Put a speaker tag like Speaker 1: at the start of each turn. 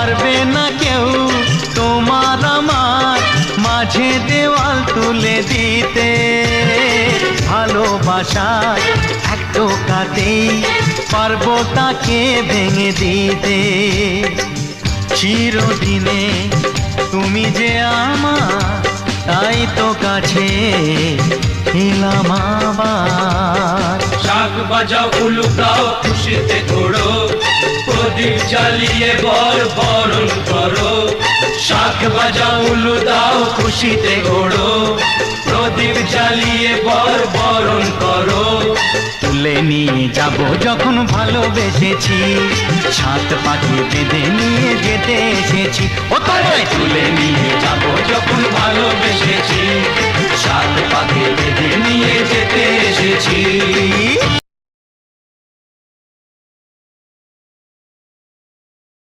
Speaker 1: পারবে না কেউ তোমার আমার মাঝে দেওয়াল তুলে দিতে। ভালোবাসার এক টোকাতেই পারবো তাকে ভেঙে দিতে। চিরদিনে তুমি যে আমার, তাই তো কাছে এলাম আবার।
Speaker 2: শাক বাজাও উলুকাও খুশিতে ঘোড়ো, প্রদীপ জ্বালিয়ে বরণ করো। শাক বাজাও উলু দাও খুশিতে ঘোড়ো, প্রদীপ জ্বালিয়ে বরণ করো।
Speaker 1: তুলে নিয়ে যাব যখন ভালোবেসেছি, সাত পাখি বেঁধে নিয়ে যেতে এসেছি। ও তোমায়
Speaker 2: তুলে নিয়ে যাব যখন ভালোবেসেছি, সাত পাখি বেঁধে নিয়ে যেতে এসেছি।